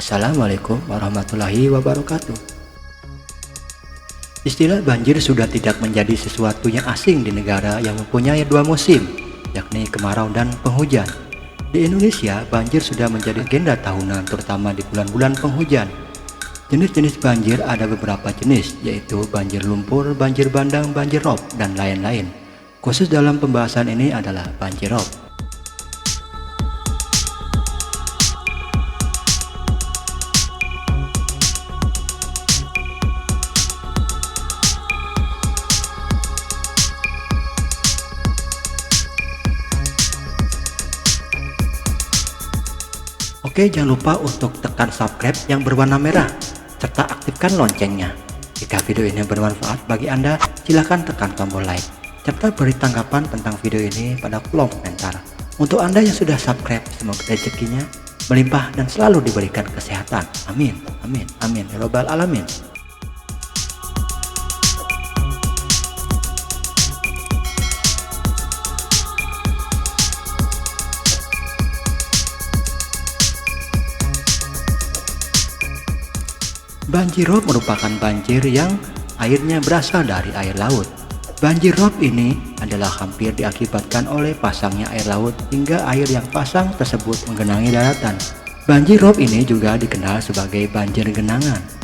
Assalamualaikum warahmatullahi wabarakatuh. Istilah banjir sudah tidak menjadi sesuatu yang asing di negara yang mempunyai dua musim, yakni kemarau dan penghujan. Di Indonesia, banjir sudah menjadi agenda tahunan terutama di bulan-bulan penghujan. Jenis-jenis banjir ada beberapa jenis, yaitu banjir lumpur, banjir bandang, banjir rob, dan lain-lain. Khusus dalam pembahasan ini adalah banjir rob. Oke, jangan lupa untuk tekan subscribe yang berwarna merah, serta aktifkan loncengnya. Jika video ini bermanfaat bagi Anda, silahkan tekan tombol like, serta beri tanggapan tentang video ini pada kolom komentar. Untuk Anda yang sudah subscribe, semoga rezekinya melimpah dan selalu diberikan kesehatan. Amin, amin, amin, ya robbal alamin. Banjir rob merupakan banjir yang airnya berasal dari air laut. Banjir rob ini adalah hampir diakibatkan oleh pasangnya air laut hingga air yang pasang tersebut menggenangi daratan. Banjir rob ini juga dikenal sebagai banjir genangan.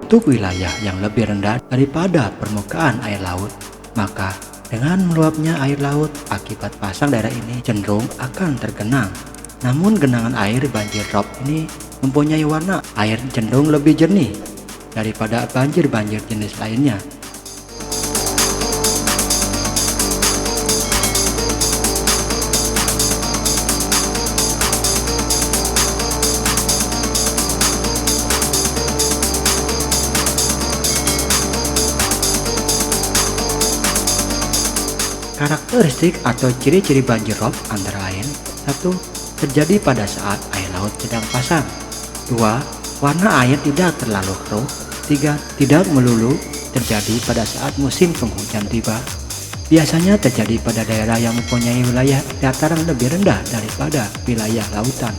Untuk wilayah yang lebih rendah daripada permukaan air laut, maka dengan meluapnya air laut akibat pasang daerah ini cenderung akan tergenang. Namun genangan air banjir rob ini mempunyai warna air cenderung lebih jernih daripada banjir-banjir jenis lainnya. Karakteristik atau ciri-ciri banjir rob antara lain: 1. Terjadi pada saat air laut sedang pasang. 2. Warna air tidak terlalu keruh. 3. Tidak melulu terjadi pada saat musim penghujan tiba. Biasanya terjadi pada daerah yang mempunyai wilayah dataran lebih rendah daripada wilayah lautan.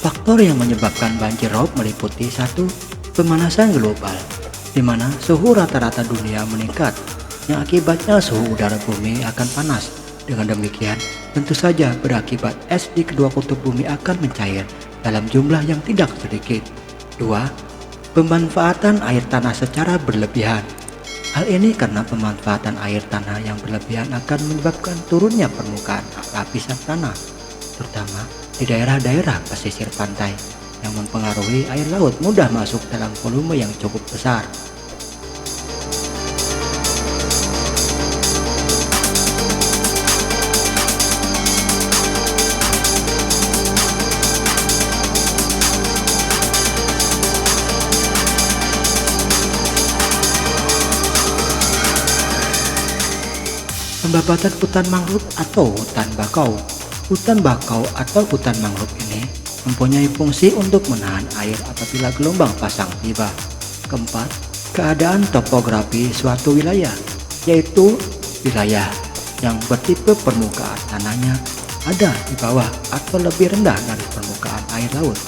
Faktor yang menyebabkan banjir rob meliputi 1. Pemanasan global, di mana suhu rata-rata dunia meningkat, yang akibatnya suhu udara bumi akan panas. Dengan demikian, tentu saja berakibat es di kedua kutub bumi akan mencair dalam jumlah yang tidak sedikit. 2. Pemanfaatan air tanah secara berlebihan. Hal ini karena pemanfaatan air tanah yang berlebihan akan menyebabkan turunnya permukaan lapisan tanah, terutama di daerah-daerah pesisir pantai, yang mempengaruhi air laut mudah masuk dalam volume yang cukup besar. Pembabatan hutan mangrove atau hutan bakau. Hutan bakau atau hutan mangrove ini mempunyai fungsi untuk menahan air apabila gelombang pasang tiba. 4. Keadaan topografi suatu wilayah, yaitu wilayah yang bertipe permukaan tanahnya ada di bawah atau lebih rendah dari permukaan air laut.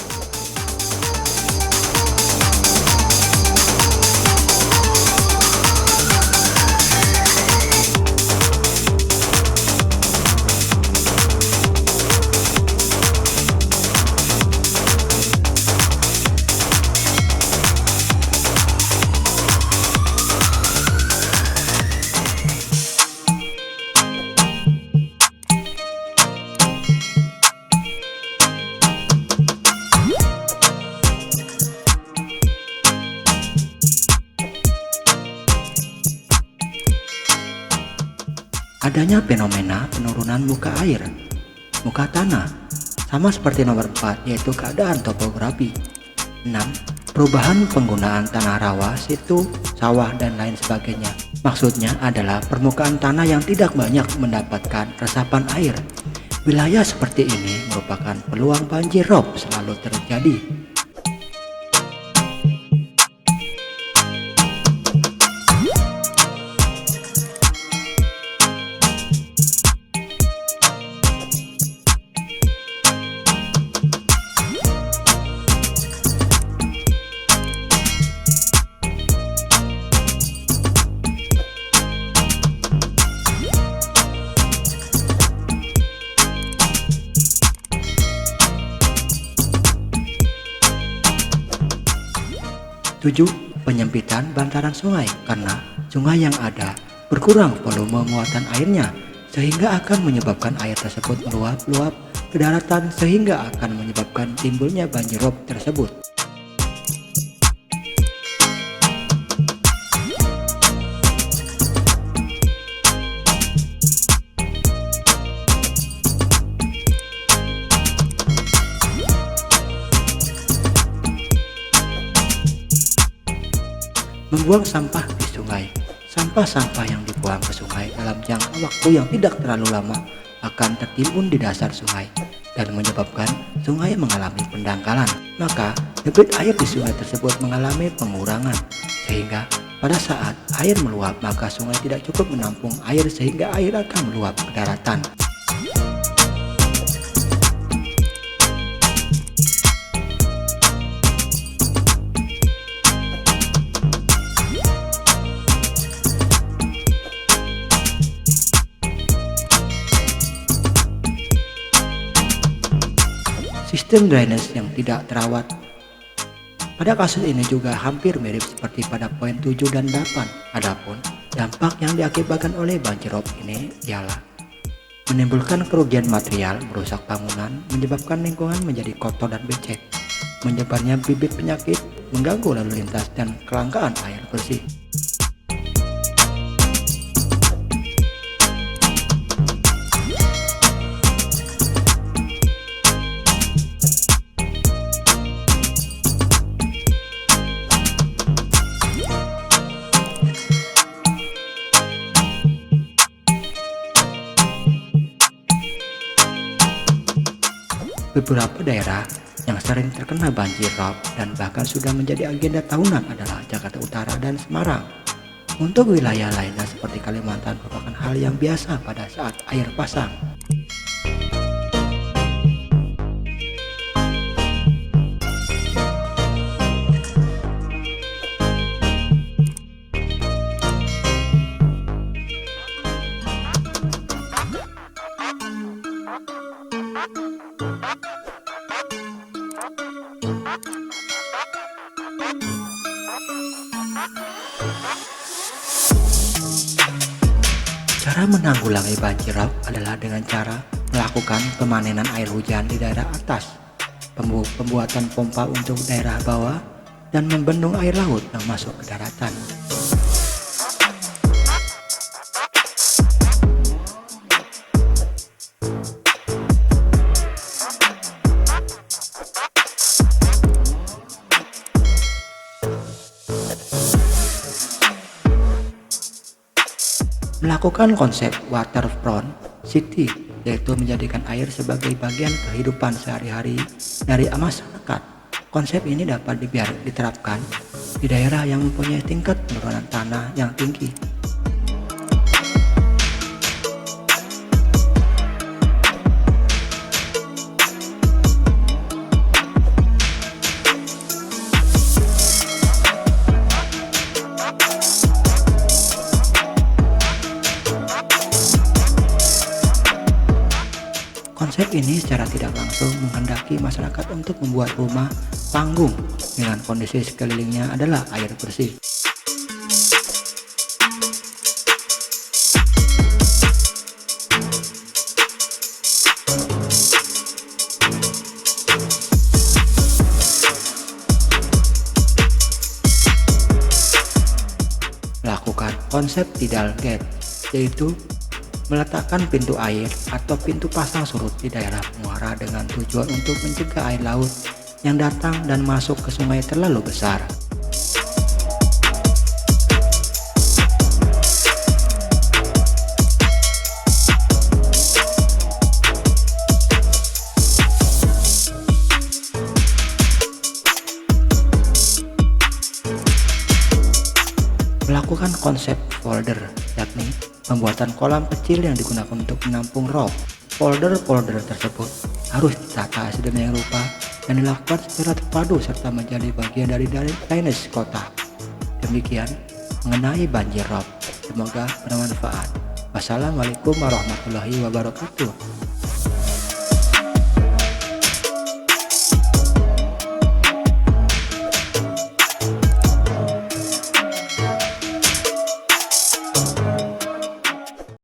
Adanya fenomena penurunan muka air, muka tanah, sama seperti nomor 4 yaitu keadaan topografi. 6. Perubahan penggunaan tanah rawa, situ, sawah, dan lain sebagainya. Maksudnya adalah permukaan tanah yang tidak banyak mendapatkan resapan air. Wilayah seperti ini merupakan peluang banjir rob selalu terjadi. Tujuh, penyempitan bantaran sungai karena sungai yang ada berkurang volume muatan airnya sehingga akan menyebabkan air tersebut meluap-luap ke daratan sehingga akan menyebabkan timbulnya banjir rob tersebut. Membuang sampah di sungai. Sampah-sampah yang dibuang ke sungai dalam jangka waktu yang tidak terlalu lama akan tertimbun di dasar sungai dan menyebabkan sungai mengalami pendangkalan. Maka debit air di sungai tersebut mengalami pengurangan sehingga pada saat air meluap maka sungai tidak cukup menampung air sehingga air akan meluap ke daratan. Sistem drainase yang tidak terawat. Pada kasus ini juga hampir mirip seperti pada poin 7 dan 8. Adapun dampak yang diakibatkan oleh banjir rob ini ialah menimbulkan kerugian material, merusak bangunan, menyebabkan lingkungan menjadi kotor dan becek, menyebarnya bibit penyakit, mengganggu lalu lintas dan kelangkaan air bersih. Beberapa daerah yang sering terkena banjir rob dan bahkan sudah menjadi agenda tahunan adalah Jakarta Utara dan Semarang. Untuk wilayah lainnya seperti Kalimantan merupakan hal yang biasa pada saat air pasang. Cara menanggulangi banjir rob adalah dengan cara melakukan pemanenan air hujan di daerah atas, pembuatan pompa untuk daerah bawah, dan membendung air laut yang masuk ke daratan. Melakukan konsep waterfront city, yaitu menjadikan air sebagai bagian kehidupan sehari-hari dari masyarakat. Konsep ini dapat diterapkan di daerah yang mempunyai tingkat penurunan tanah yang tinggi. Konsep ini secara tidak langsung menghendaki masyarakat untuk membuat rumah panggung dengan kondisi sekelilingnya adalah air bersih. Lakukan konsep tidal gate, yaitu Meletakkan pintu air atau pintu pasang surut di daerah muara dengan tujuan untuk mencegah air laut yang datang dan masuk ke sungai terlalu besar. Melakukan konsep folder, yakni pembuatan kolam kecil yang digunakan untuk menampung rop. Folder-folder tersebut harus ditata sedemikian rupa dan dilakukan secara terpadu serta menjadi bagian dari drainase kota. Demikian mengenai banjir rob. Semoga bermanfaat. Wassalamualaikum warahmatullahi wabarakatuh.